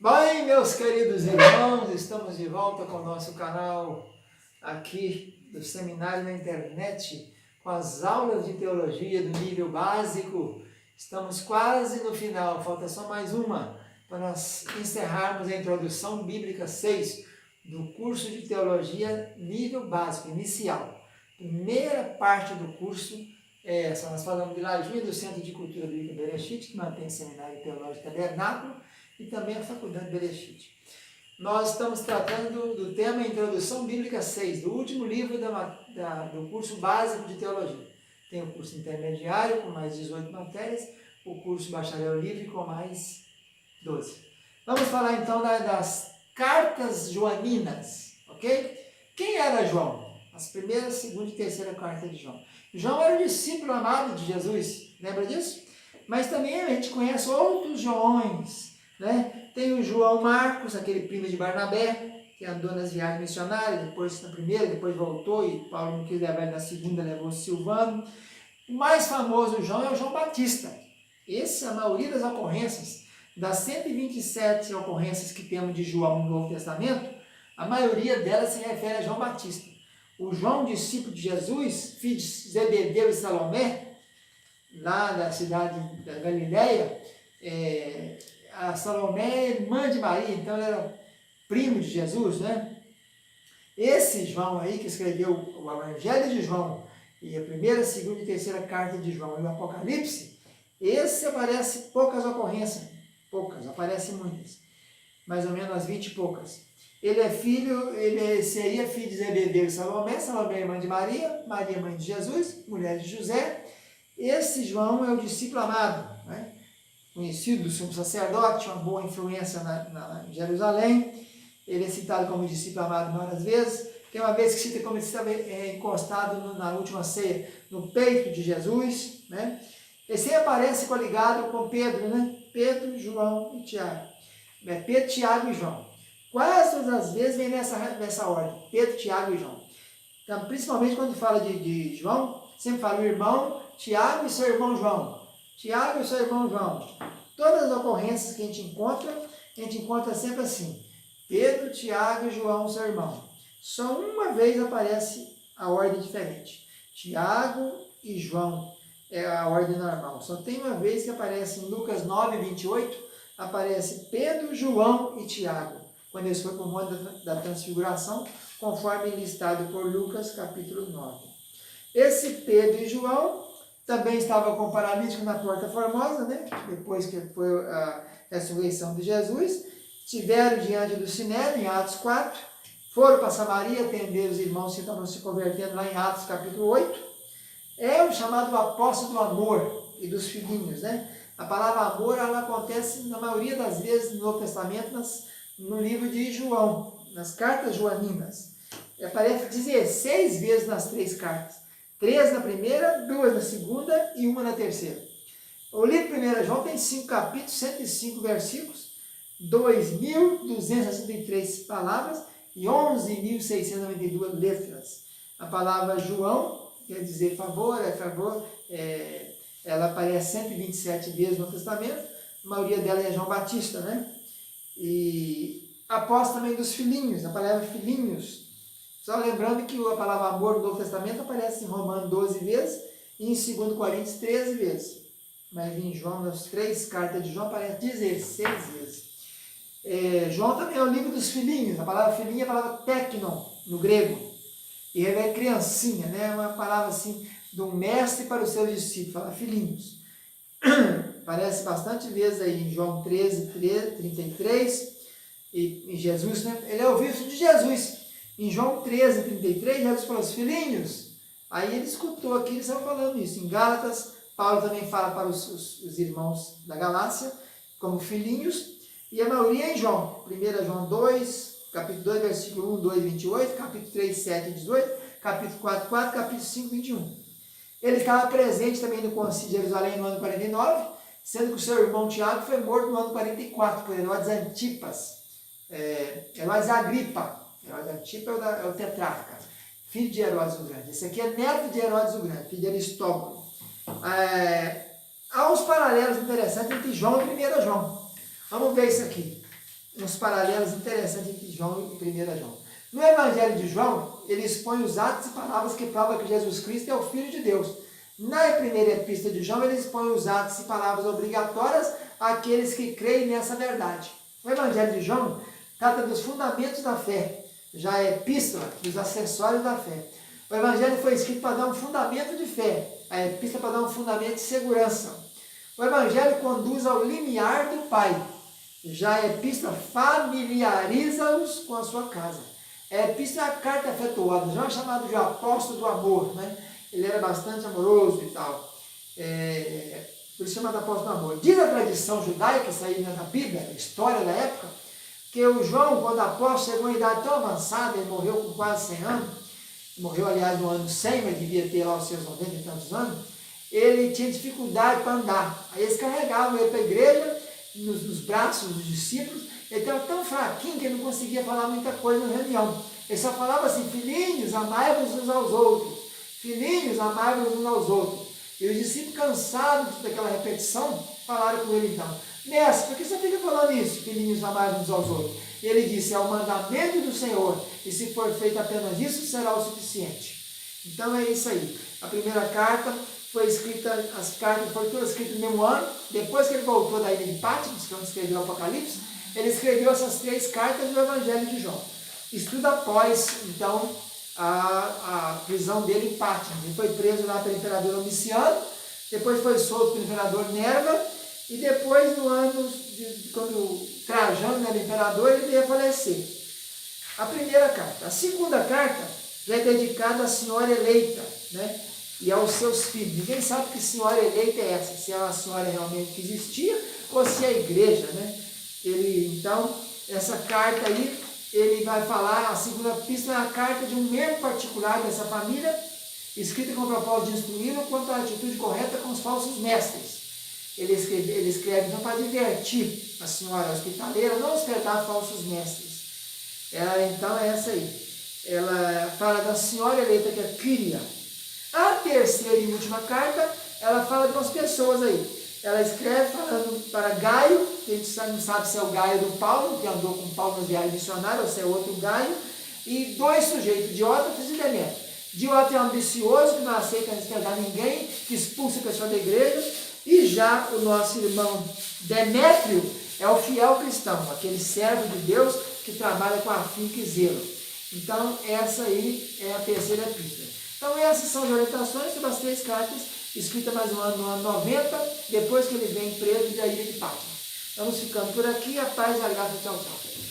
Bem, meus queridos irmãos, estamos de volta com o nosso canal aqui do Seminário na Internet, com as aulas de teologia do nível básico. Estamos quase no final, falta só mais uma, para nós encerrarmos a Introdução Bíblica 6 do curso de teologia nível básico, inicial. Primeira parte do curso é essa, nós falamos de Lajinha, do Centro de Cultura Bíblica Bereshit, que mantém o Seminário Teológico Tabernáculo, e também a Faculdade Bereshit. Nós estamos tratando do tema Introdução Bíblica 6, do último livro do curso básico de teologia. Tem o curso intermediário com mais 18 matérias, o curso bacharel livre com mais 12. Vamos falar então das cartas joaninas, ok? Quem era João? As primeiras, segunda e terceira carta de João. João era o discípulo amado de Jesus, lembra disso? Mas também a gente conhece outros Joões, né? Tem o João Marcos, aquele primo de Barnabé, que andou nas viagens missionárias, depois na primeira, depois voltou, e Paulo não quis levar ele na segunda, levou Silvano. O mais famoso João é o João Batista. Essa é a maioria das ocorrências, das 127 ocorrências que temos de João no Novo Testamento, a maioria delas se refere a João Batista. O João, discípulo de Jesus, filho de Zebedeu e Salomé, lá da cidade da Galileia, a Salomé é irmã de Maria, então ele era primo de Jesus, né? Esse João aí, que escreveu o Evangelho de João, e a primeira, segunda e terceira carta de João, e o Apocalipse, esse aparece poucas ocorrências, aparecem muitas, mais ou menos umas 20 e poucas. Ele seria filho de Zebedeu e Salomé, Salomé irmã de Maria, Maria mãe de Jesus, mulher de José. Esse João é o discípulo amado, né? Conhecido do sumo sacerdote, uma boa influência em Jerusalém. Ele é citado como discípulo amado várias vezes. Tem uma vez que cita como ele estava encostado na última ceia, no peito de Jesus, né? Ele sempre aparece coligado com Pedro, né? Pedro, João e Tiago. Pedro, Tiago e João. Quase todas as vezes vem nessa ordem, Pedro, Tiago e João. Então, principalmente quando fala de João, sempre fala o irmão Tiago e seu irmão João. Tiago e seu irmão João. Todas as ocorrências que a gente encontra sempre assim. Pedro, Tiago e João, seu irmão. Só uma vez aparece a ordem diferente. Tiago e João é a ordem normal. Só tem uma vez que aparece em Lucas 9, 28, aparece Pedro, João e Tiago, quando eles foram para o Monte da Transfiguração, conforme listado por Lucas, capítulo 9. Esse Pedro e João também estavam com o paralítico na Porta Formosa, né? Depois que foi a ressurreição de Jesus, estiveram diante do Sinédrio, em Atos 4, foram para Samaria atender os irmãos que estavam se convertendo lá em Atos capítulo 8. É o chamado apóstolo do amor e dos filhinhos, né? A palavra amor, ela acontece na maioria das vezes no Novo Testamento, no livro de João, nas cartas joaninas. Aparece 16 vezes nas 3 cartas. 3 na primeira, 2 na segunda e 1 na terceira. O livro 1 João tem 5 capítulos, 105 versículos, 2.263 palavras e 11.692 letras. A palavra João quer dizer favor, ela aparece 127 vezes no Testamento, a maioria dela é João Batista, né? E apóstolo também dos filhinhos, a palavra filhinhos. Só lembrando que a palavra amor no Novo Testamento aparece em Romanos 12 vezes e em 2 Coríntios 13 vezes. Mas em João, nas 3 cartas de João, aparece 16 vezes. João também é o livro dos filhinhos. A palavra filhinho é a palavra teknon, no grego. E ele é criancinha, né? Uma palavra assim, do mestre para os seus discípulos, fala filhinhos. Aparece bastante vezes aí em João 13, 33, e Jesus, né? Ele é o filho de Jesus. Em João 13, 33, Jesus falou, os filhinhos. Aí ele escutou aqui, eles estavam falando isso. Em Gálatas, Paulo também fala para os irmãos da Galácia, como filhinhos, e a maioria é em João. 1 João 2, capítulo 2, versículo 1, 2, 28, capítulo 3, 7 e 18, capítulo 4, 4, capítulo 5, 21. Ele estava presente também no Concílio de Jerusalém no ano 49, sendo que o seu irmão Tiago foi morto no ano 44, por Herodes Antipas. Herodes Agripa. Herodes Antipa é o tetrarca, filho de Herodes o Grande. Esse aqui é neto de Herodes o Grande, filho de Aristóbulo. Há uns paralelos interessantes entre João e 1 João. Vamos ver isso aqui. uns paralelos interessantes entre João e 1 João. No Evangelho de João, ele expõe os atos e palavras que provam que Jesus Cristo é o Filho de Deus. Na primeira epístola de João, ele expõe os atos e palavras obrigatórias àqueles que creem nessa verdade. O Evangelho de João trata dos fundamentos da fé, já a epístola dos acessórios da fé. O Evangelho foi escrito para dar um fundamento de fé, a epístola para dar um fundamento de segurança. O Evangelho conduz ao limiar do Pai, já a epístola familiariza-os com a sua casa. A epístola é a carta afetuosa, já é chamado de apóstolo do amor, né? Ele era bastante amoroso e tal. Por isso chamado apóstolo do amor. Diz a tradição judaica, isso aí na Bíblia, a história da época, que o João, quando apóstolo, chegou em idade tão avançada, ele morreu com quase 100 anos, morreu, aliás, no ano 100, mas devia ter lá os seus 90 e tantos anos, ele tinha dificuldade para andar. Aí eles carregavam ele para a igreja, nos braços dos discípulos. Ele estava tão fraquinho que ele não conseguia falar muita coisa na reunião. Ele só falava assim: filhinhos, amai-vos uns aos outros. Filhinhos, amai-vos uns aos outros. E os discípulos, cansados daquela repetição, falaram com ele então: mestre, por que você fica falando isso? Filhinhos, amai-vos uns aos outros. E ele disse: é o mandamento do Senhor, e se for feito apenas isso, será o suficiente. Então é isso aí. A primeira carta foi escrita, as cartas foram todas escritas no mesmo ano. Depois que ele voltou da ilha de Patmos, que é onde escreveu o Apocalipse, ele escreveu essas 3 cartas do Evangelho de João. Estudo após, então, a prisão dele em Patmos. Ele foi preso lá pelo imperador Domiciano, depois foi solto pelo imperador Nerva, e depois, no ano, quando Trajano era imperador, ele veio a falecer. A primeira carta. A segunda carta já é dedicada à senhora eleita, né? E aos seus filhos. Ninguém sabe que senhora eleita é essa, se é uma senhora realmente que existia, ou se é a igreja, né? Então, essa carta aí, ele vai falar, a segunda epístola é a carta de um membro particular dessa família, escrita com o propósito de instruí-lo quanto à atitude correta com os falsos mestres. Ele escreve então para divertir a senhora hospitaleira, não hospedar falsos mestres. Então é essa aí. Ela fala da senhora eleita, que é Quíria. A terceira e última carta, ela fala de umas pessoas aí. Ela escreve falando para Gaio, que a gente não sabe se é o Gaio do Paulo, que andou com Paulo nas viagens missionárias, ou se é outro Gaio, e 2 sujeitos, Diótrefes e Demétrio. Diótrefes é um ambicioso, que não aceita respeitar ninguém, que expulsa a pessoa da igreja, e já o nosso irmão Demétrio é o fiel cristão, aquele servo de Deus que trabalha com afinco e zelo. Então, essa aí é a terceira epístola. Então, essas são as orientações sobre as 3 cartas, escritas mais no ano 90, depois que ele vem preso da ilha de Patmos. Vamos ficando por aqui. A paz e a graça. Tchau, tchau.